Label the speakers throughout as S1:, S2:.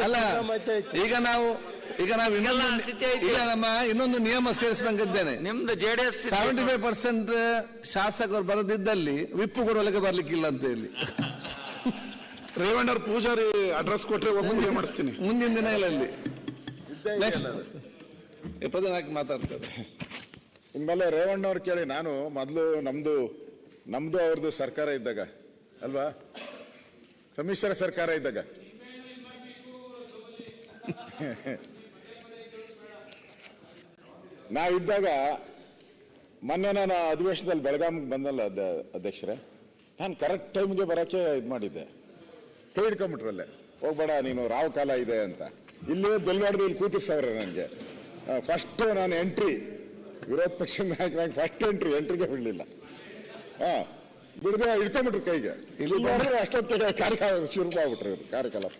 S1: ಅಲ್ಲ ಈಗ ನಾವು ನಮ್ಮ ಇನ್ನೊಂದು ನಿಯಮ ಸೇರಿಸಬೇಕಿದ್ದೇನೆ.
S2: ನಿಮ್ದು JDS
S1: 75% ಶಾಸಕರು ಬರದಿದ್ದಲ್ಲಿ ವಿಪ್ಪು ಕೊಡಲಿಕ್ಕೆ ಬರ್ಲಿಕ್ಕಿಲ್ಲ ಅಂತ ಹೇಳಿ
S3: ರೇವಣ್ಣವ್ರ ಪೂಜಾರಿ ಅಡ್ರೆಸ್ ಕೊಟ್ರೆ ಒಬ್ಬಂಗೆ ಮಾಡಿಸ್ತೀನಿ
S1: ಮುಂದಿನ ದಿನಗಳಲ್ಲಿ. ಪ್ರಧಾನ ಮಾತಾಡ್ತಾರೆ.
S4: ಇನ್ಮೇಲೆ ರೇವಣ್ಣವ್ರು ಕೇಳಿ. ನಾನು ಮೊದಲು ನಮ್ದು ಅವ್ರದ್ದು ಸರ್ಕಾರ ಇದ್ದಾಗ ಅಲ್ವಾ, ಸಮ್ಮಿಶ್ರ ಸರ್ಕಾರ ಇದ್ದಾಗ ನಾವಿದ್ದಾಗ ಮೊನ್ನೆ ನಾನು ಅಧಿವೇಶನದಲ್ಲಿ ಬೆಳಗಾವಿಗೆ ಬಂದಲ್ಲ ಅಧ್ಯಕ್ಷರೇ, ನಾನು ಕರೆಕ್ಟ್ ಟೈಮ್ಗೆ ಬರೋಕ್ಕೆ ಇದು ಮಾಡಿದ್ದೆ. ಕೈ ಹಿಡ್ಕೊಂಬಿಟ್ರಲ್ಲೇ, ಹೋಗ್ಬೇಡ ನೀನು ರಾವ್ ಕಾಲ ಇದೆ ಅಂತ. ಇಲ್ಲಿ ಬೆಲ್ವಾಡ್ದು ಇಲ್ಲಿ ಕೂತಿರ್ಸವ್ರೆ ನನಗೆ. ಫಸ್ಟ್ ನಾನು ಎಂಟ್ರಿ, ವಿರೋಧ ಪಕ್ಷದ ನಾಯಕನಾಗಿ ಫಸ್ಟ್ ಎಂಟ್ರಿಗೆ ಬಿಡಲಿಲ್ಲ. ಬಿಡದೆ ಇಟ್ಕೊಂಡ್ಬಿಟ್ರು ಕೈಗೆ. ಇಲ್ಲಿ ಬಂದ್ರೆ ಅಷ್ಟೊತ್ತಿಗೆ ಕಾರ್ಯಕ್ರಮ ಶುರು ಆಗ್ಬಿಟ್ರು ಇವರು ಕಾರ್ಯಕಲಾಪ.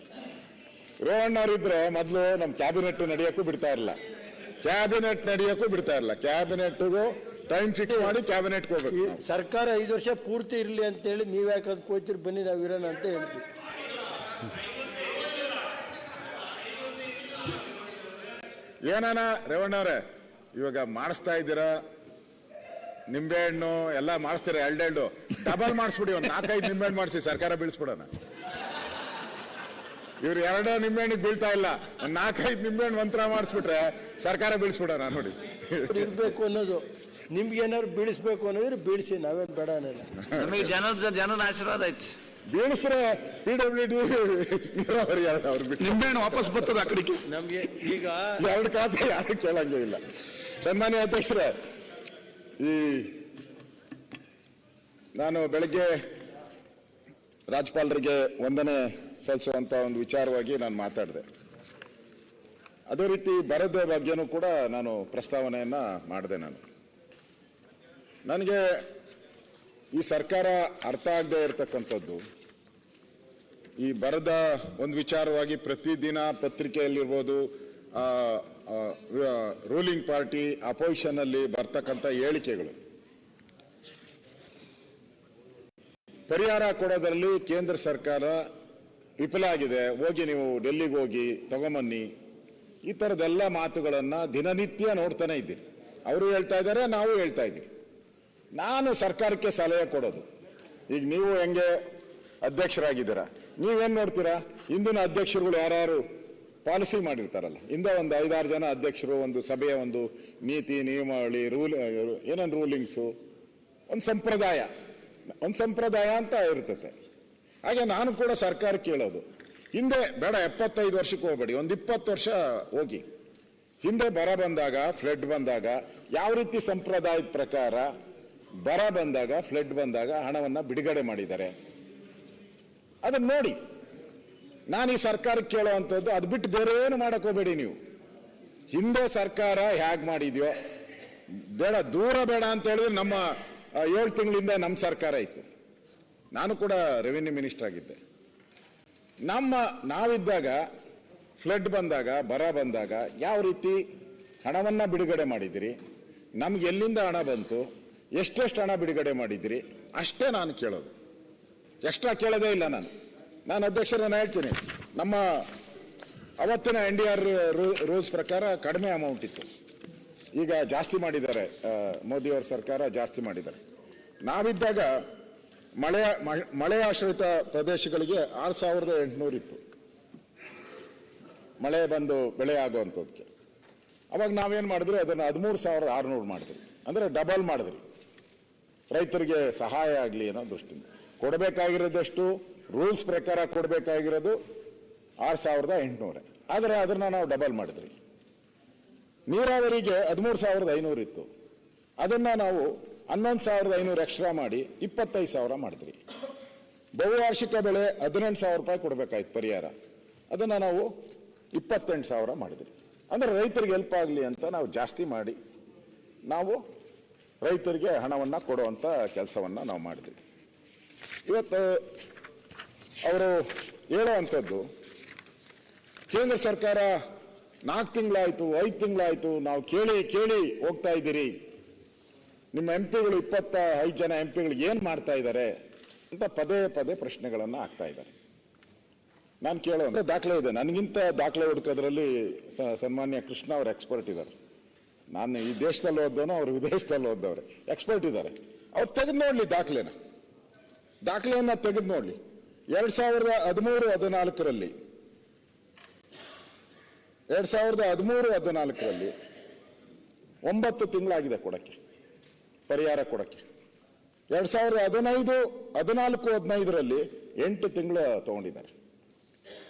S4: ರೇವಣ್ಣವ್ರಿದ್ರೆ ಮೊದಲು ನಮ್ಮ ಕ್ಯಾಬಿನೆಟ್ ನಡೆಯೋಕ್ಕೂ ಬಿಡ್ತಾ ಇರಲಿಲ್ಲ, ಕ್ಯಾಬಿನೆಟ್ಗೂ ಟೈಮ್ ಫಿಕ್ಸ್ ಮಾಡಿ ಕ್ಯಾಬಿನೆಟ್ಗೆ ಹೋಗ್ಬೇಕು.
S5: ಸರ್ಕಾರ 5 ವರ್ಷ ಪೂರ್ತಿ ಇರಲಿ ಅಂತೇಳಿ ನೀವು ಯಾಕೆ ಅದಕ್ಕೆ ಹೋಗ್ತೀರಿ, ಬನ್ನಿ ನಾವು ಇರೋಣ ಅಂತ ಹೇಳ್ತೀವಿ.
S4: ಏನಾನ ರೇವಣ್ಣವ್ರೆ ಇವಾಗ ಮಾಡಿಸ್ತಾ ಇದ್ದೀರಾ, ನಿಂಬೆಹಣ್ಣು ಎಲ್ಲ ಮಾಡಿಸ್ತೀರ, ಎರಡೆರಡು ಡಬಲ್ ಮಾಡಿಸ್ಬಿಡಿ, ಒಂದು 4-5 ನಿಂಬೆಹಣ್ಣು ಮಾಡಿಸಿ ಸರ್ಕಾರ ಬೀಳಿಸ್ಬಿಡೋಣ. ಇವ್ರು 2 ನಿಂಬೆಹಣ್ಣಿಗೆ ಬೀಳ್ತಾ ಇಲ್ಲ, ಒಂದು 4-5 ನಿಂಬೆಹಣ್ಣು ಮಂತ್ರ ಮಾಡಿಸ್ಬಿಟ್ರೆ ಸರ್ಕಾರ ಬೀಳಿಸ್ಬಿಡೋಣ. ನೋಡಿ
S5: ಇರ್ಬೇಕು ಅನ್ನೋದು, ನಿಮ್ಗೆ ಏನಾದ್ರು ಬೀಳಿಸ್ಬೇಕು ಅನ್ನೋದ್ರೆ ಬೀಳಿಸಿ, ನಾವೇನು ಬೇಡ ಅನ್ನಲ್ಲ.
S2: ನಮಗೆ ಜನದ ಆಶೀರ್ವಾದ ಐತಿ.
S4: ಬೀಳಿಸ್ತಾರೆ PWD ನೀರಾವರಿ ಅವ್ರು ಬಿಟ್ಟು
S3: ನಿಂಬೆಹಣ್ಣು ವಾಪಸ್ ಬರ್ತದೆ ಆ ಕಡೆಗೆ.
S5: ನಮ್ಗೆ ಈಗ
S4: 2 ಖಾತೆ ಯಾರು ಕೇಳಂಗೇ ಇಲ್ಲ. ಸನ್ಮಾನ್ಯ ಅಧ್ಯಕ್ಷರೇ, ನಾನು ಬೆಳಗ್ಗೆ ರಾಜ್ಯಪಾಲರಿಗೆ ವಂದನೆ ಸಲ್ಲಿಸುವಂತ ಒಂದು ವಿಚಾರವಾಗಿ ನಾನು ಮಾತಾಡಿದೆ. ಅದೇ ರೀತಿ ಬರದ ಬಗ್ಗೆನೂ ಕೂಡ ನಾನು ಪ್ರಸ್ತಾವನೆಯನ್ನ ಮಾಡಿದೆ. ನನಗೆ ಈ ಸರ್ಕಾರ ಅರ್ಥ ಆಗದೆ ಇರತಕ್ಕಂಥದ್ದು, ಈ ಬರದ ಒಂದು ವಿಚಾರವಾಗಿ ಪ್ರತಿದಿನ ಪತ್ರಿಕೆಯಲ್ಲಿರ್ಬೋದು, ರೂಲಿಂಗ್ ಪಾರ್ಟಿ ಅಪೋಸಿಷನ್ ಅಲ್ಲಿ ಬರ್ತಕ್ಕಂಥ ಹೇಳಿಕೆಗಳು, ಪರಿಹಾರ ಕೊಡೋದ್ರಲ್ಲಿ ಕೇಂದ್ರ ಸರ್ಕಾರ ವಿಫಲ ಆಗಿದೆ, ಹೋಗಿ ನೀವು ಡೆಲ್ಲಿಗೆ ಹೋಗಿ ತಗೊಂಬನ್ನಿ, ಈ ಥರದ್ದೆಲ್ಲ ಮಾತುಗಳನ್ನು ದಿನನಿತ್ಯ ನೋಡ್ತಾನೆ ಇದ್ದೀನಿ. ಅವರು ಹೇಳ್ತಾ ಇದ್ದಾರೆ, ನಾವು ಹೇಳ್ತಾ ಇದ್ದೀವಿ. ನಾನು ಸರ್ಕಾರಕ್ಕೆ ಸಲಹೆ ಕೊಡೋದು, ಈಗ ನೀವು ಹೆಂಗೆ ಅಧ್ಯಕ್ಷರಾಗಿದ್ದೀರಾ, ನೀವೇನು ನೋಡ್ತೀರಾ, ಇಂದಿನ ಅಧ್ಯಕ್ಷರುಗಳು ಯಾರ್ಯಾರು ಪಾಲಿಸಿ ಮಾಡಿರ್ತಾರಲ್ಲ, ಇಂದ ಒಂದು 5-6 ಜನ ಅಧ್ಯಕ್ಷರು, ಒಂದು ಸಭೆಯ ಒಂದು ನೀತಿ ನಿಯಮಾವಳಿ ಏನೇನು ರೂಲಿಂಗ್ಸು, ಒಂದು ಸಂಪ್ರದಾಯ ಅಂತ ಇರ್ತದೆ. ಹಾಗೆ ನಾನು ಕೂಡ ಸರ್ಕಾರ ಕೇಳೋದು, ಹಿಂದೆ ಬೇಡ 75 ವರ್ಷಕ್ಕೆ ಹೋಗ್ಬೇಡಿ, ಒಂದು 20 ವರ್ಷ ಹೋಗಿ. ಹಿಂದೆ ಬರ ಬಂದಾಗ, ಫ್ಲಡ್ ಬಂದಾಗ ಯಾವ ರೀತಿ ಸಂಪ್ರದಾಯದ ಪ್ರಕಾರ ಬರ ಬಂದಾಗ, ಫ್ಲಡ್ ಬಂದಾಗ ಹಣವನ್ನ ಬಿಡುಗಡೆ ಮಾಡಿದ್ದಾರೆ, ಅದನ್ನ ನೋಡಿ. ನಾನು ಈ ಸರ್ಕಾರಕ್ಕೆ ಕೇಳೋ ಅಂಥದ್ದು, ಅದು ಬಿಟ್ಟು ಬೇರೆ ಏನು ಮಾಡಕ್ ಹೋಗ್ಬೇಡಿ ನೀವು. ಹಿಂದೆ ಸರ್ಕಾರ ಹೇಗೆ ಮಾಡಿದ್ಯೋ, ದೂರ ಬೇಡ ಅಂತ ಹೇಳಿದ್ರೆ ನಮ್ಮ 7 ತಿಂಗಳಿಂದ ನಮ್ಮ ಸರ್ಕಾರ ಇತ್ತು. ನಾನು ಕೂಡ ರೆವಿನ್ಯೂ ಮಿನಿಸ್ಟರ್ ಆಗಿದ್ದೆ. ನಾವಿದ್ದಾಗ ಫ್ಲಡ್ ಬಂದಾಗ, ಬರ ಬಂದಾಗ ಯಾವ ರೀತಿ ಹಣವನ್ನ ಬಿಡುಗಡೆ ಮಾಡಿದಿರಿ, ನಮ್ಗೆ ಎಲ್ಲಿಂದ ಹಣ ಬಂತು, ಎಷ್ಟೆಷ್ಟು ಹಣ ಬಿಡುಗಡೆ ಮಾಡಿದಿರಿ, ಅಷ್ಟೇ ನಾನು ಕೇಳೋದು. ಎಕ್ಸ್ಟ್ರಾ ಕೇಳೋದೇ ಇಲ್ಲ. ನಾನು ಅಧ್ಯಕ್ಷರನ್ನ ಹೇಳ್ತೀನಿ, ನಮ್ಮ ಅವತ್ತಿನ NDR ರೂಲ್ಸ್ ಪ್ರಕಾರ ಕಡಿಮೆ ಅಮೌಂಟ್ ಇತ್ತು, ಈಗ ಜಾಸ್ತಿ ಮಾಡಿದ್ದಾರೆ, ಮೋದಿಯವರ ಸರ್ಕಾರ ಜಾಸ್ತಿ ಮಾಡಿದ್ದಾರೆ. ನಾವಿದ್ದಾಗ ಮಳೆ ಆಶ್ರಿತ ಪ್ರದೇಶಗಳಿಗೆ 6,800 ಇತ್ತು, ಮಳೆ ಬಂದು ಬೆಳೆ ಆಗುವಂಥದ್ದಕ್ಕೆ. ಅವಾಗ ನಾವೇನು ಮಾಡಿದ್ರಿ, ಅದನ್ನು 13,600 ಮಾಡಿದ್ರಿ, ಅಂದರೆ ಡಬಲ್ ಮಾಡಿದ್ರಿ, ರೈತರಿಗೆ ಸಹಾಯ ಆಗಲಿ ಅನ್ನೋ ದೃಷ್ಟಿಯಿಂದ. ಕೊಡಬೇಕಾಗಿರೋದಷ್ಟು ರೂಲ್ಸ್ ಪ್ರಕಾರ ಕೊಡಬೇಕಾಗಿರೋದು 6,800, ಆದರೆ ಅದನ್ನ ನಾವು ಡಬಲ್ ಮಾಡಿದ್ರಿ. ನೀರಾವರಿಗೆ 13,500 ಇತ್ತು, ಅದನ್ನ ನಾವು 11,500 ಎಕ್ಸ್ಟ್ರಾ ಮಾಡಿ 25,000 ಮಾಡಿದ್ರಿ. ಬಹುವಾರ್ಷಿಕ ಬೆಳೆ 18,000 ರೂಪಾಯಿ ಕೊಡಬೇಕಾಯ್ತು ಪರಿಹಾರ, ಅದನ್ನ ನಾವು 28,000 ಮಾಡಿದ್ರಿ. ಅಂದ್ರೆ ರೈತರಿಗೆ ಹೆಲ್ಪ್ ಆಗಲಿ ಅಂತ ನಾವು ಜಾಸ್ತಿ ಮಾಡಿ ನಾವು ರೈತರಿಗೆ ಹಣವನ್ನ ಕೊಡುವಂತ ಕೆಲಸವನ್ನ ನಾವು ಮಾಡಿದ್ವಿ. ಇವತ್ತು ಅವರು ಹೇಳುವಂಥದ್ದು, ಕೇಂದ್ರ ಸರ್ಕಾರ 4 ತಿಂಗಳಾಯ್ತು, 5 ತಿಂಗಳಾಯ್ತು, ನಾವು ಕೇಳಿ ಹೋಗ್ತಾ ಇದ್ದೀರಿ, ನಿಮ್ಮ MP ಗಳು 25 ಜನ MP ಗಳಿಗೆ ಏನ್ ಮಾಡ್ತಾ ಇದ್ದಾರೆ ಅಂತ ಪದೇ ಪದೇ ಪ್ರಶ್ನೆಗಳನ್ನ ಹಾಕ್ತಾ ಇದ್ದಾರೆ. ನಾನು ಕೇಳೋ ದಾಖಲೆ ಇದೆ, ನನಗಿಂತ ದಾಖಲೆ ಹುಡುಕೋದ್ರಲ್ಲಿ ಸನ್ಮಾನ್ಯ ಕೃಷ್ಣ ಅವರು ಎಕ್ಸ್ಪರ್ಟ್ ಇದ್ದಾರೆ. ನಾನು ಈ ದೇಶದಲ್ಲಿ ಓದ್ದವನು, ಅವರು ವಿದೇಶದಲ್ಲಿ ಓದ್ದವ್ರೆ, ಎಕ್ಸ್ಪರ್ಟ್ ಇದ್ದಾರೆ. ಅವ್ರು ತೆಗೆದು ನೋಡ್ಲಿ ದಾಖಲೆಯನ್ನ ತೆಗೆದು ನೋಡ್ಲಿ. 2013-14ರಲ್ಲಿ 9 ತಿಂಗಳಾಗಿದೆ ಕೊಡಕ್ಕೆ, ಪರಿಹಾರ ಕೊಡಕ್ಕೆ. 2015-14-15ರಲ್ಲಿ 8 ತಿಂಗಳು ತಗೊಂಡಿದ್ದಾರೆ.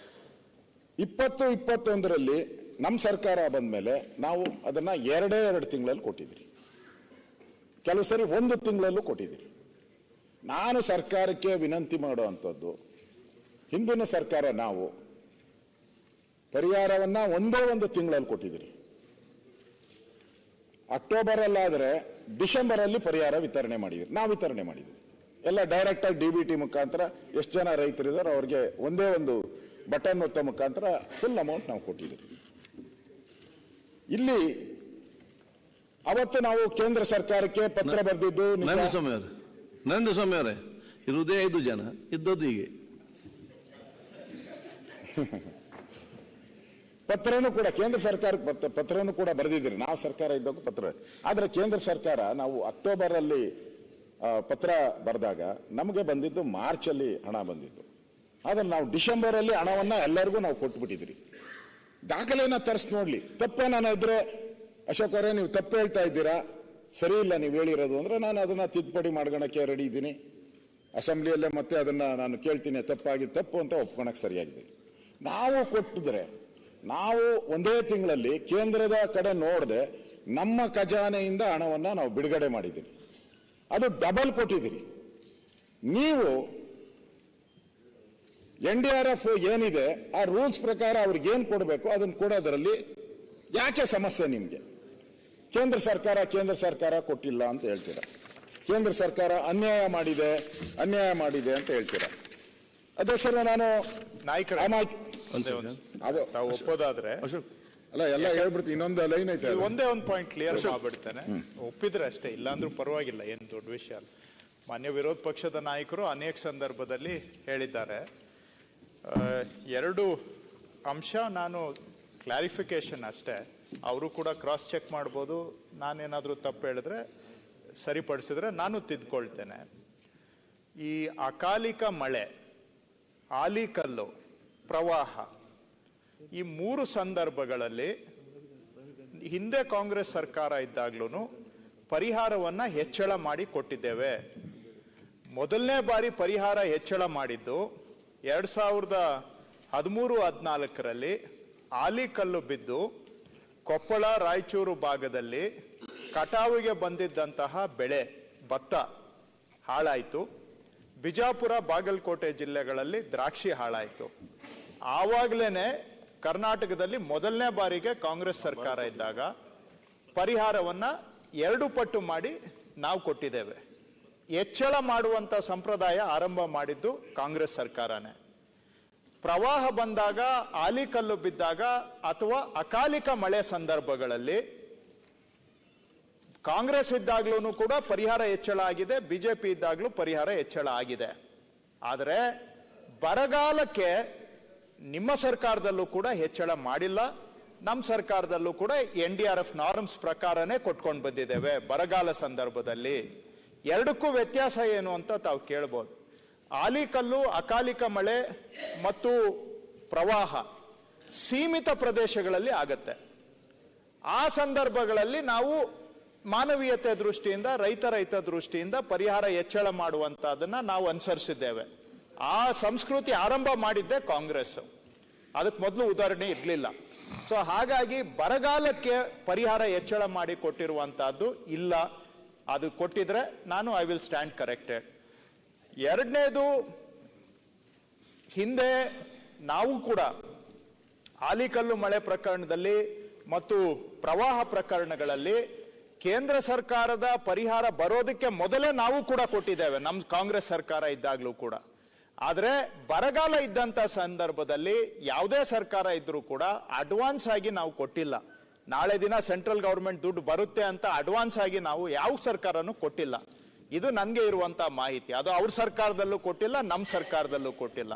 S4: 2021ರಲ್ಲಿ ನಮ್ಮ ಸರ್ಕಾರ ಬಂದ ಮೇಲೆ ನಾವು ಅದನ್ನ 2 ತಿಂಗಳಲ್ಲಿ ಕೊಟ್ಟಿದ್ದೀರಿ, ಕೆಲವು ಸರಿ 1 ತಿಂಗಳಲ್ಲೂ ಕೊಟ್ಟಿದ್ದೀರಿ. ನಾನು ಸರ್ಕಾರಕ್ಕೆ ವಿನಂತಿ ಮಾಡುವಂಥದ್ದು, ಹಿಂದಿನ ಸರ್ಕಾರ ನಾವು ಪರಿಹಾರವನ್ನ 1 ತಿಂಗಳಲ್ಲಿ ಕೊಟ್ಟಿದ್ದೀರಿ. ಅಕ್ಟೋಬರಲ್ಲಾದರೆ ಡಿಸೆಂಬರಲ್ಲಿ ಪರಿಹಾರ ವಿತರಣೆ ಮಾಡಿದ್ರಿ, ನಾವು ವಿತರಣೆ ಮಾಡಿದ್ವಿ ಎಲ್ಲ ಡೈರೆಕ್ಟ್ ಆಗಿ DBT ಮುಖಾಂತರ. ಎಷ್ಟು ಜನ ರೈತರಿದ್ದಾರೆ ಅವ್ರಿಗೆ ಒಂದೇ ಒಂದು ಬಟನ್ ಒತ್ತ ಮುಖಾಂತರ ಫುಲ್ ಅಮೌಂಟ್ ನಾವು ಕೊಟ್ಟಿದ್ದೀವಿ. ಇಲ್ಲಿ ಅವತ್ತು ನಾವು ಕೇಂದ್ರ ಸರ್ಕಾರಕ್ಕೆ ಪತ್ರ ಬರೆದಿದ್ದು,
S1: ನರೇಂದ್ರ ಸ್ವಾಮಿ ಅವರೇ ಇರುವುದೇ 5 ಜನ, ಇದ್ದದ್ದು ಹೀಗೆ.
S4: ಪತ್ರನೂ ಕೂಡ ಕೇಂದ್ರ ಸರ್ಕಾರಕ್ಕೆ ಪತ್ರನೂ ಕೂಡ ಬರೆದಿದ್ದೀರಿ, ನಾವು ಸರ್ಕಾರ ಇದ್ದಾಗ ಪತ್ರ. ಆದ್ರೆ ಕೇಂದ್ರ ಸರ್ಕಾರ ನಾವು ಅಕ್ಟೋಬರ್ ಅಲ್ಲಿ ಪತ್ರ ಬರೆದಾಗ ನಮಗೆ ಬಂದಿದ್ದು ಮಾರ್ಚ್ ಅಲ್ಲಿ ಹಣ ಬಂದಿದ್ದು. ಆದ್ರೆ ನಾವು ಡಿಸೆಂಬರ್ ಅಲ್ಲಿ ಹಣವನ್ನ ಎಲ್ಲರಿಗೂ ನಾವು ಕೊಟ್ಬಿಟ್ಟಿದ್ರಿ. ದಾಖಲೆಯನ್ನ ತರಿಸಿ ನೋಡ್ಲಿ. ತಪ್ಪೇನಾನ ಇದ್ರೆ ಅಶೋಕ್ ಅವರೇ ನೀವು ತಪ್ಪು ಹೇಳ್ತಾ ಇದ್ದೀರಾ, ಸರಿ ಇಲ್ಲ ನೀವು ಹೇಳಿರೋದು ಅಂದ್ರೆ ನಾನು ಅದನ್ನ ತಿದ್ದುಪಡಿ ಮಾಡ್ಕೊಳಕ್ಕೆ ರೆಡಿ ಇದ್ದೀನಿ. ಅಸೆಂಬ್ಲಿಯಲ್ಲೇ ಮತ್ತೆ ಅದನ್ನ ನಾನು ಕೇಳ್ತೀನಿ, ತಪ್ಪು ಅಂತ ಒಪ್ಕೊಳಕ್ ಸರಿಯಾಗಿದೆ. ನಾವು ಕೊಟ್ಟಿದ್ರೆ ನಾವು 1 ತಿಂಗಳಲ್ಲಿ ಕೇಂದ್ರದ ಕಡೆ ನೋಡದೆ ನಮ್ಮ ಖಜಾನೆಯಿಂದ ಹಣವನ್ನ ನಾವು ಬಿಡುಗಡೆ ಮಾಡಿದ್ದೀವಿ, ಅದು ಡಬಲ್ ಕೊಟ್ಟಿದ್ದೀರಿ. ನೀವು NDRF ಏನಿದೆ ಆ ರೂಲ್ಸ್ ಪ್ರಕಾರ ಅವ್ರಿಗೆ ಏನ್ ಕೊಡಬೇಕು ಅದನ್ನು ಕೊಡೋದ್ರಲ್ಲಿ ಯಾಕೆ ಸಮಸ್ಯೆ ನಿಮ್ಗೆ? ಕೇಂದ್ರ ಸರ್ಕಾರ ಕೊಟ್ಟಿಲ್ಲ ಅಂತ ಹೇಳ್ತೀರಾ, ಕೇಂದ್ರ ಸರ್ಕಾರ ಅನ್ಯಾಯ ಮಾಡಿದೆ ಅಂತ ಹೇಳ್ತೀರಾ. ಅಧ್ಯಕ್ಷರೇ, ನಾನು
S6: ನಾಯಕರ
S4: ತಾವು
S6: ಒಪ್ಪೋದಾದ್ರೆ
S4: ಅಲ್ಲ ಎಲ್ಲ ಹೇಳ್ಬಿಡ್ತೀನಿ. ಇನ್ನೊಂದು ಲೈನ್ ಐತೆ,
S6: ಒಂದೇ ಒಂದು ಪಾಯಿಂಟ್ ಕ್ಲಿಯರ್ ಮಾಡ್ಬಿಡ್ತೇನೆ. ಒಪ್ಪಿದ್ರೆ ಅಷ್ಟೇ, ಇಲ್ಲಾಂದ್ರೂ ಪರವಾಗಿಲ್ಲ, ಏನು ದೊಡ್ಡ ವಿಷಯ ಅಲ್ಲ. ಮಾನ್ಯ ವಿರೋಧ ಪಕ್ಷದ ನಾಯಕರು ಅನೇಕ ಸಂದರ್ಭದಲ್ಲಿ ಹೇಳಿದ್ದಾರೆ. 2 ಅಂಶ ನಾನು ಕ್ಲಾರಿಫಿಕೇಶನ್ ಅಷ್ಟೇ, ಅವರು ಕೂಡ ಕ್ರಾಸ್ ಚೆಕ್ ಮಾಡ್ಬೋದು. ನಾನೇನಾದರೂ ತಪ್ಪು ಹೇಳಿದ್ರೆ ಸರಿಪಡಿಸಿದ್ರೆ ನಾನು ತಿದ್ಕೊಳ್ತೇನೆ. ಈ ಅಕಾಲಿಕ ಮಳೆ, ಆಲಿಕಲ್ಲು, ಪ್ರವಾಹ, ಈ 3 ಸಂದರ್ಭಗಳಲ್ಲಿ ಹಿಂದೆ ಕಾಂಗ್ರೆಸ್ ಸರ್ಕಾರ ಇದ್ದಾಗ್ಲೂ ಪರಿಹಾರವನ್ನ ಹೆಚ್ಚಳ ಮಾಡಿ ಕೊಟ್ಟಿದ್ದೇವೆ. ಮೊದಲನೇ ಬಾರಿ ಪರಿಹಾರ ಹೆಚ್ಚಳ ಮಾಡಿದ್ದು 2013-14ರಲ್ಲಿ ಆಲಿಕಲ್ಲು ಬಿದ್ದು ಕೊಪ್ಪಳ, ರಾಯಚೂರು ಭಾಗದಲ್ಲಿ ಕಟಾವಿಗೆ ಬಂದಿದ್ದಂತಹ ಬೆಳೆ ಭತ್ತ ಹಾಳಾಯಿತು. ಬಿಜಾಪುರ, ಬಾಗಲಕೋಟೆ ಜಿಲ್ಲೆಗಳಲ್ಲಿ ದ್ರಾಕ್ಷಿ ಹಾಳಾಯಿತು. ಆವಾಗಲೇ ಕರ್ನಾಟಕದಲ್ಲಿ ಮೊದಲನೇ ಬಾರಿಗೆ ಕಾಂಗ್ರೆಸ್ ಸರ್ಕಾರ ಇದ್ದಾಗ ಪರಿಹಾರವನ್ನ 2 ಪಟ್ಟು ಮಾಡಿ ನಾವು ಕೊಟ್ಟಿದ್ದೇವೆ. ಹೆಚ್ಚಳ ಮಾಡುವಂತ ಸಂಪ್ರದಾಯ ಆರಂಭ ಮಾಡಿದ್ದು ಕಾಂಗ್ರೆಸ್ ಸರ್ಕಾರನೇ. ಪ್ರವಾಹ ಬಂದಾಗ, ಆಲಿಕಲ್ಲು ಬಿದ್ದಾಗ ಅಥವಾ ಅಕಾಲಿಕ ಮಳೆ ಸಂದರ್ಭಗಳಲ್ಲಿ ಕಾಂಗ್ರೆಸ್ ಇದ್ದಾಗ್ಲೂ ಕೂಡ ಪರಿಹಾರ ಹೆಚ್ಚಳ ಆಗಿದೆ, ಬಿಜೆಪಿ ಇದ್ದಾಗ್ಲೂ ಪರಿಹಾರ ಹೆಚ್ಚಳ ಆಗಿದೆ. ಆದರೆ ಬರಗಾಲಕ್ಕೆ ನಿಮ್ಮ ಸರ್ಕಾರದಲ್ಲೂ ಕೂಡ ಹೆಚ್ಚಳ ಮಾಡಿಲ್ಲ, ನಮ್ಮ ಸರ್ಕಾರದಲ್ಲೂ ಕೂಡ NDRF ನಾರ್ಮ್ಸ್ ಪ್ರಕಾರನೇ ಕೊಟ್ಕೊಂಡು ಬಂದಿದ್ದೇವೆ. ಬರಗಾಲ ಸಂದರ್ಭದಲ್ಲಿ 2ಕ್ಕೂ ವ್ಯತ್ಯಾಸ ಏನು ಅಂತ ತಾವು ಕೇಳ್ಬೋದು. ಆಲಿಕಲ್ಲು, ಅಕಾಲಿಕ ಮಳೆ ಮತ್ತು ಪ್ರವಾಹ ಸೀಮಿತ ಪ್ರದೇಶಗಳಲ್ಲಿ ಆಗತ್ತೆ. ಆ ಸಂದರ್ಭಗಳಲ್ಲಿ ನಾವು ಮಾನವೀಯತೆ ದೃಷ್ಟಿಯಿಂದ, ರೈತ ದೃಷ್ಟಿಯಿಂದ ಪರಿಹಾರ ಹೆಚ್ಚಳ ಮಾಡುವಂತದನ್ನ ನಾವು ಅನುಸರಿಸಿದ್ದೇವೆ. ಆ ಸಂಸ್ಕೃತಿ ಆರಂಭ ಮಾಡಿದ್ದೆ ಕಾಂಗ್ರೆಸ್, ಅದಕ್ಕೆ ಮೊದಲು ಉದಾಹರಣೆ ಇರಲಿಲ್ಲ. ಸೊ ಹಾಗಾಗಿ ಬರಗಾಲಕ್ಕೆ ಪರಿಹಾರ ಹೆಚ್ಚಳ ಮಾಡಿ ಕೊಟ್ಟಿರುವಂತಹದ್ದು ಇಲ್ಲ. ಅದು ಕೊಟ್ಟಿದ್ರೆ ನಾನು ಐ ವಿಲ್ ಸ್ಟ್ಯಾಂಡ್ ಕರೆಕ್ಟೆಡ್. 2ನೇದು, ಹಿಂದೆ ನಾವು ಕೂಡ ಆಲಿಕಲ್ಲು ಮಳೆ ಪ್ರಕರಣದಲ್ಲಿ ಮತ್ತು ಪ್ರವಾಹ ಪ್ರಕರಣಗಳಲ್ಲಿ ಕೇಂದ್ರ ಸರ್ಕಾರದ ಪರಿಹಾರ ಬರೋದಕ್ಕೆ ಮೊದಲೇ ನಾವು ಕೂಡ ಕೊಟ್ಟಿದ್ದೇವೆ, ನಮ್ಮ ಕಾಂಗ್ರೆಸ್ ಸರ್ಕಾರ ಇದ್ದಾಗಲೂ ಕೂಡ. ಆದರೆ ಬರಗಾಲ ಇದ್ದಂತ ಸಂದರ್ಭದಲ್ಲಿ ಯಾವುದೇ ಸರ್ಕಾರ ಇದ್ರೂ ಕೂಡ ಅಡ್ವಾನ್ಸ್ ಆಗಿ ನಾವು ಕೊಟ್ಟಿಲ್ಲ. ನಾಳೆ ದಿನ ಸೆಂಟ್ರಲ್ ಗವರ್ಮೆಂಟ್ ದುಡ್ಡು ಬರುತ್ತೆ ಅಂತ ಅಡ್ವಾನ್ಸ್ ಆಗಿ ನಾವು ಯಾವ ಸರ್ಕಾರನೂ ಕೊಟ್ಟಿಲ್ಲ. ಇದು ನನಗೆ ಇರುವಂತ ಮಾಹಿತಿ. ಅದು ಅವ್ರ ಸರ್ಕಾರದಲ್ಲೂ ಕೊಟ್ಟಿಲ್ಲ, ನಮ್ಮ ಸರ್ಕಾರದಲ್ಲೂ ಕೊಟ್ಟಿಲ್ಲ.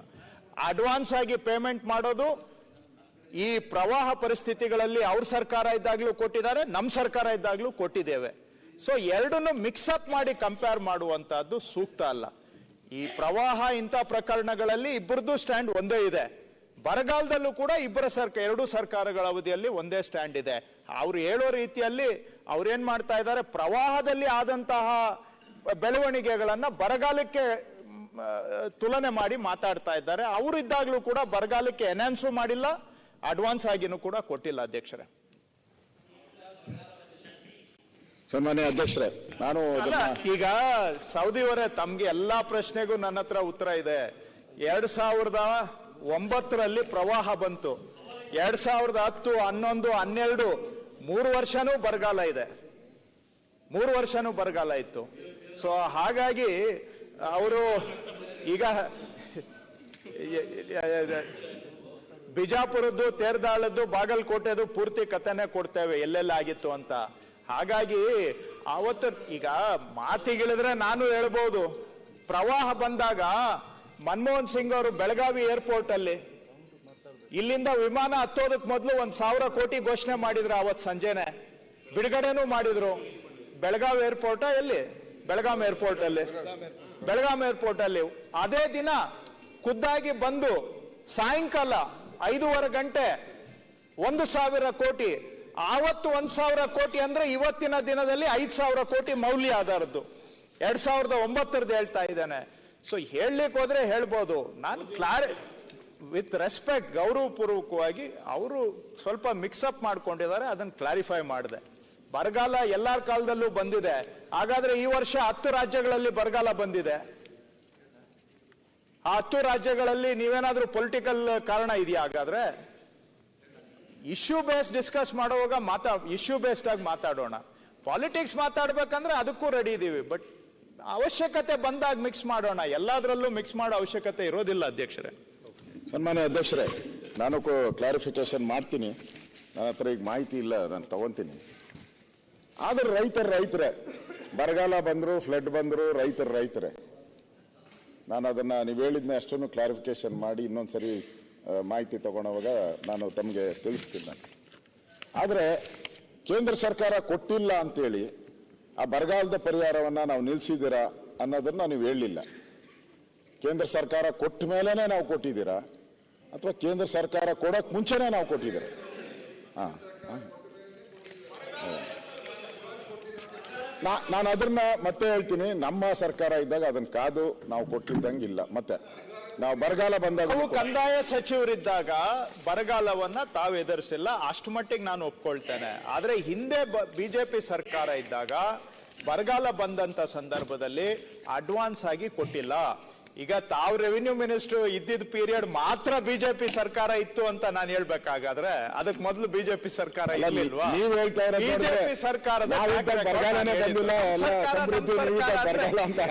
S6: ಅಡ್ವಾನ್ಸ್ ಆಗಿ ಪೇಮೆಂಟ್ ಮಾಡೋದು ಈ ಪ್ರವಾಹ ಪರಿಸ್ಥಿತಿಗಳಲ್ಲಿ ಅವ್ರ ಸರ್ಕಾರ ಇದ್ದಾಗ್ಲೂ ಕೊಟ್ಟಿದ್ದಾರೆ, ನಮ್ಮ ಸರ್ಕಾರ ಇದ್ದಾಗ್ಲೂ ಕೊಟ್ಟಿದ್ದೇವೆ. ಸೊ ಎರಡನ್ನು ಮಿಕ್ಸಪ್ ಮಾಡಿ ಕಂಪೇರ್ ಮಾಡುವಂತಹದ್ದು ಸೂಕ್ತ ಅಲ್ಲ. ಈ ಪ್ರವಾಹ ಇಂಥ ಪ್ರಕರಣಗಳಲ್ಲಿ ಇಬ್ಬರದು ಸ್ಟ್ಯಾಂಡ್ ಒಂದೇ ಇದೆ. ಬರಗಾಲದಲ್ಲೂ ಕೂಡ ಎರಡೂ ಸರ್ಕಾರಗಳ ಅವಧಿಯಲ್ಲಿ ಒಂದೇ ಸ್ಟ್ಯಾಂಡ್ ಇದೆ. ಅವ್ರು ಹೇಳೋ ರೀತಿಯಲ್ಲಿ ಅವ್ರೇನ್ ಮಾಡ್ತಾ ಇದ್ದಾರೆ, ಪ್ರವಾಹದಲ್ಲಿ ಆದಂತಹ ಬೆಳವಣಿಗೆಗಳನ್ನ ಬರಗಾಲಕ್ಕೆ ತುಲನೆ ಮಾಡಿ ಮಾತಾಡ್ತಾ ಇದ್ದಾರೆ. ಅವರು ಇದ್ದಾಗ್ಲೂ ಕೂಡ ಬರಗಾಲಕ್ಕೆ ಎನ್ಹಾನ್ಸು ಮಾಡಿಲ್ಲ, ಅಡ್ವಾನ್ಸ್ ಆಗಿನೂ ಕೂಡ ಕೊಟ್ಟಿಲ್ಲ. ಅಧ್ಯಕ್ಷರೇ,
S4: ಸನ್ಮಾನ್ಯ ಅಧ್ಯಕ್ಷರೇ, ನಾನು
S6: ಈಗ ಸೌದಿಯವರೇ, ತಮ್ಗೆ ಎಲ್ಲಾ ಪ್ರಶ್ನೆಗೂ ನನ್ನ ಹತ್ರ ಉತ್ತರ ಇದೆ. 2009ರಲ್ಲಿ ಪ್ರವಾಹ ಬಂತು, 2010, 11, 12 3 ವರ್ಷನೂ ಬರಗಾಲ ಇದೆ, 3 ವರ್ಷನೂ ಬರಗಾಲ ಇತ್ತು. ಸೊ ಹಾಗಾಗಿ ಅವರು ಈಗ ಬಿಜಾಪುರದ್ದು, ತೇರ್ದಾಳದ್ದು, ಬಾಗಲಕೋಟೆದು ಪೂರ್ತಿ ಕಥೆನೆ ಕೊಡ್ತೇವೆ ಎಲ್ಲೆಲ್ಲ ಆಗಿತ್ತು ಅಂತ. ಹಾಗಾಗಿ ಅವತ್ತು ಈಗ ಮಾತಿಗಿಳಿದ್ರೆ ನಾನು ಹೇಳ್ಬೋದು, ಪ್ರವಾಹ ಬಂದಾಗ ಮನಮೋಹನ್ ಸಿಂಗ್ ಅವರು ಬೆಳಗಾವಿ ಏರ್ಪೋರ್ಟ್ ಅಲ್ಲಿ ಇಲ್ಲಿಂದ ವಿಮಾನ ಹತ್ತೋದಕ್ಕೆ ಮೊದಲು 1,000 ಕೋಟಿ ಘೋಷಣೆ ಮಾಡಿದ್ರು. ಅವತ್ತು ಸಂಜೆನೆ ಬಿಡುಗಡೆನೂ ಮಾಡಿದ್ರು. ಬೆಳಗಾವಿ ಏರ್ಪೋರ್ಟ್ ಎಲ್ಲಿ? ಬೆಳಗಾಂ ಏರ್ಪೋರ್ಟ್ ಅಲ್ಲಿ. ಅದೇ ದಿನ ಖುದ್ದಾಗಿ ಬಂದು ಸಾಯಂಕಾಲ 5:15 ಗಂಟೆ 1,000 ಕೋಟಿ. ಆವತ್ತು 1,000 ಕೋಟಿ ಅಂದ್ರೆ ಇವತ್ತಿನ ದಿನದಲ್ಲಿ 5,000 ಕೋಟಿ ಮೌಲ್ಯ ಆಧಾರದ್ದು. 2009 ಹೇಳ್ತಾ ಇದ್ದೇನೆ. ಸೊ ಹೇಳಲಿಕ್ಕೆ ಹೋದ್ರೆ ಹೇಳ್ಬೋದು. ನಾನು ವಿತ್ ರೆಸ್ಪೆಕ್ಟ್, ಗೌರವಪೂರ್ವಕವಾಗಿ ಅವರು ಸ್ವಲ್ಪ ಮಿಕ್ಸಪ್ ಮಾಡ್ಕೊಂಡಿದ್ದಾರೆ, ಅದನ್ನು ಕ್ಲಾರಿಫೈ ಮಾಡಿದೆ. ಬರಗಾಲ ಎಲ್ಲಾರ ಕಾಲದಲ್ಲೂ ಬಂದಿದೆ. ಹಾಗಾದ್ರೆ ಈ ವರ್ಷ 10 ರಾಜ್ಯಗಳಲ್ಲಿ ಬರಗಾಲ ಬಂದಿದೆ. ಆ 10 ರಾಜ್ಯಗಳಲ್ಲಿ ನೀವೇನಾದ್ರೂ ಪೊಲಿಟಿಕಲ್ ಕಾರಣ ಇದೆಯಾ? ಹಾಗಾದ್ರೆ ಇಶ್ಯೂ ಬೇಸ್ಡ್ ಡಿಸ್ಕಸ್ ಮಾಡುವಾಗ ಇಶ್ಯೂ ಬೇಸ್ಡ್ ಆಗಿ ಮಾತಾಡೋಣ. ಪಾಲಿಟಿಕ್ಸ್ ಮಾತಾಡ್ಬೇಕಂದ್ರೆ ಅದಕ್ಕೂ ರೆಡಿ ಇದೀವಿ, ಬಟ್ ಅವಶ್ಯಕತೆ ಬಂದಾಗ ಮಿಕ್ಸ್ ಮಾಡೋಣ. ಎಲ್ಲದರಲ್ಲೂ ಮಿಕ್ಸ್ ಮಾಡೋ ಅವಶ್ಯಕತೆ ಇರೋದಿಲ್ಲ. ಅಧ್ಯಕ್ಷರೇ,
S4: ಸನ್ಮಾನ್ಯ ಅಧ್ಯಕ್ಷರೇ, ನಾನು ಕ್ಲಾರಿಫಿಕೇಶನ್ ಮಾಡ್ತೀನಿ. ನನ್ನ ಹತ್ರ ಈಗ ಮಾಹಿತಿ ಇಲ್ಲ, ನಾನು ತಗೊಂತೀನಿ. ಆದ್ರೆ ರೈತರೇ, ಬರಗಾಲ ಬಂದ್ರು, ಫ್ಲಡ್ ಬಂದ್ರು, ರೈತರೇ. ನಾನು ಅದನ್ನ ನೀವು ಹೇಳಿದ್ನೆ ಅಷ್ಟನ್ನು ಕ್ಲಾರಿಫಿಕೇಶನ್ ಮಾಡಿ ಇನ್ನೊಂದ್ಸರಿ ಮಾಹಿತಿ ತಗೊಳೋವಾಗ ನಾನು ತಮಗೆ ತಿಳಿಸ್ತೀನಿ. ಆದರೆ ಕೇಂದ್ರ ಸರ್ಕಾರ ಕೊಟ್ಟಿಲ್ಲ ಅಂತೇಳಿ ಆ ಬರಗಾಲದ ಪರಿಹಾರವನ್ನ ನಾವು ನಿಲ್ಲಿಸಿದ್ದೀರಾ ಅನ್ನೋದನ್ನ ನೀವು ಹೇಳಲಿಲ್ಲ. ಕೇಂದ್ರ ಸರ್ಕಾರ ಕೊಟ್ಟ ಮೇಲೇನೆ ನಾವು ಕೊಟ್ಟಿದ್ದೀರಾ ಅಥವಾ ಕೇಂದ್ರ ಸರ್ಕಾರ ಕೊಡೋಕೆ ಮುಂಚೆನೇ ನಾವು ಕೊಟ್ಟಿದ್ದೀರಾ? ನಾನು ಅದನ್ನ ಮತ್ತೆ ಹೇಳ್ತೀನಿ. ನಮ್ಮ ಸರ್ಕಾರ ಇದ್ದಾಗ ಅದನ್ನ ಕಾದು ನಾವು ಕೊಟ್ಟಿದ್ದಂಗಿಲ್ಲ. ಮತ್ತೆ ನಾವು ಬರಗಾಲ ಬಂದಾಗ
S6: ಕಂದಾಯ ಸಚಿವರಿದ್ದಾಗ ಬರಗಾಲವನ್ನ ತಾವು ಎದುರಿಸಿಲ್ಲ, ಅಷ್ಟು ಮಟ್ಟಿಗೆ ನಾನು ಒಪ್ಕೊಳ್ತೇನೆ. ಆದ್ರೆ ಹಿಂದೆ ಬಿಜೆಪಿ ಸರ್ಕಾರ ಇದ್ದಾಗ ಬರಗಾಲ ಬಂದಂತ ಸಂದರ್ಭದಲ್ಲಿ ಅಡ್ವಾನ್ಸ್ ಆಗಿ ಕೊಟ್ಟಿಲ್ಲ. ಈಗ ತಾವು ರೆವಿನ್ಯೂ ಮಿನಿಸ್ಟರ್ ಇದ್ದಿದ್ದ ಪೀರಿಯಡ್ ಮಾತ್ರ ಬಿಜೆಪಿ ಸರ್ಕಾರ ಇತ್ತು ಅಂತ ನಾನು ಹೇಳ್ಬೇಕಾಗಾದ್ರೆ ಅದಕ್ಕೆ ಮೊದಲು ಬಿಜೆಪಿ ಸರ್ಕಾರ ಇರ್ಲಿಲ್ವಾ? ಬಿಜೆಪಿ ಸರ್ಕಾರದ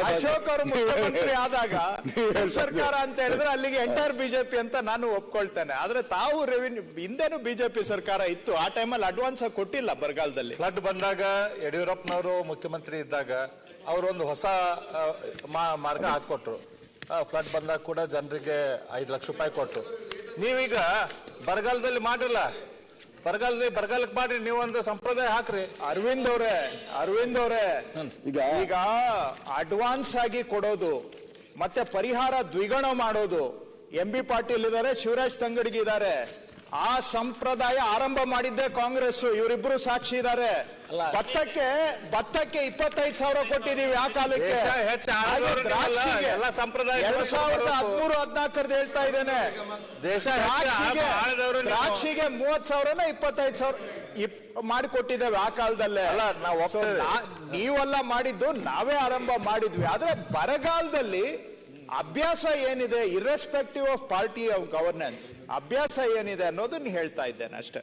S6: ಅಶೋಕ್ ಅವರು ಮುಖ್ಯಮಂತ್ರಿ ಆದಾಗ ಸರ್ಕಾರ ಅಂತ ಹೇಳಿದ್ರೆ ಅಲ್ಲಿಗೆ ಎಂಟೈರ್ ಬಿಜೆಪಿ ಅಂತ ನಾನು ಒಪ್ಕೊಳ್ತೇನೆ. ಆದ್ರೆ ತಾವು ರೆವಿನ್ಯೂ ಹಿಂದೆನೂ ಬಿಜೆಪಿ ಸರ್ಕಾರ ಇತ್ತು, ಆ ಟೈಮಲ್ಲಿ ಅಡ್ವಾನ್ಸ್ ಆಗಿ ಕೊಟ್ಟಿಲ್ಲ. ಬರಗಾಲದಲ್ಲಿ
S7: ಫ್ಲಡ್ ಬಂದಾಗ ಯಡಿಯೂರಪ್ಪನವರು ಮುಖ್ಯಮಂತ್ರಿ ಇದ್ದಾಗ ಅವರೊಂದು ಹೊಸ ಮಾರ್ಗ ಹಾಕೊಟ್ರು. ಫ್ಲಡ್ ಬಂದಾಗ ಕೂಡ ಜನರಿಗೆ 5 ಲಕ್ಷ ರೂಪಾಯಿ ಕೊಟ್ಟು. ನೀವೀಗ ಬರಗಾಲದಲ್ಲಿ ಮಾಡಿಲ್ಲ, ಬರಗಾಲಕ್ಕೆ ಮಾಡ್ರಿ, ನೀವೊಂದು ಸಂಪ್ರದಾಯ ಹಾಕ್ರಿ.
S6: ಅರವಿಂದ್ ಅವರೇ ಈಗ ಅಡ್ವಾನ್ಸ್ ಆಗಿ ಕೊಡೋದು ಮತ್ತೆ ಪರಿಹಾರ ದ್ವಿಗುಣ ಮಾಡೋದು, MB ಪಾಟೀಲ್ ಇದ್ದಾರೆ, ಶಿವರಾಜ್ ತಂಗಡಗಿ ಇದ್ದಾರೆ. ಆ ಸಂಪ್ರದಾಯ ಆರಂಭ ಮಾಡಿದ್ದೆ ಕಾಂಗ್ರೆಸ್. ಇವರಿಬ್ರು ಸಾಕ್ಷಿ ಇದ್ದಾರೆ. ಭತ್ತಕ್ಕೆ 25,000 ಕೊಟ್ಟಿದೀವಿ ಆ ಕಾಲಕ್ಕೆ. ದ್ರಾಕ್ಷಿಗೆ 2013-14 ಹೇಳ್ತಾ ಇದ್ದೇನೆ. ದ್ರಾಕ್ಷಿಗೆ 30,000 25,000 ಮಾಡಿಕೊಟ್ಟಿದ್ದೇವೆ ಆ ಕಾಲದಲ್ಲೇ. ನೀವೆಲ್ಲ ಮಾಡಿದ್ದು, ನಾವೇ ಆರಂಭ ಮಾಡಿದ್ವಿ. ಆದ್ರೆ ಬರಗಾಲದಲ್ಲಿ ಅಭ್ಯಾಸ ಏನಿದೆ, irrespective of party of governance, ಅಭ್ಯಾಸ ಏನಿದೆ ಅನ್ನೋದನ್ನ ಹೇಳ್ತಾ ಇದ್ದೇನೆ ಅಷ್ಟೇ.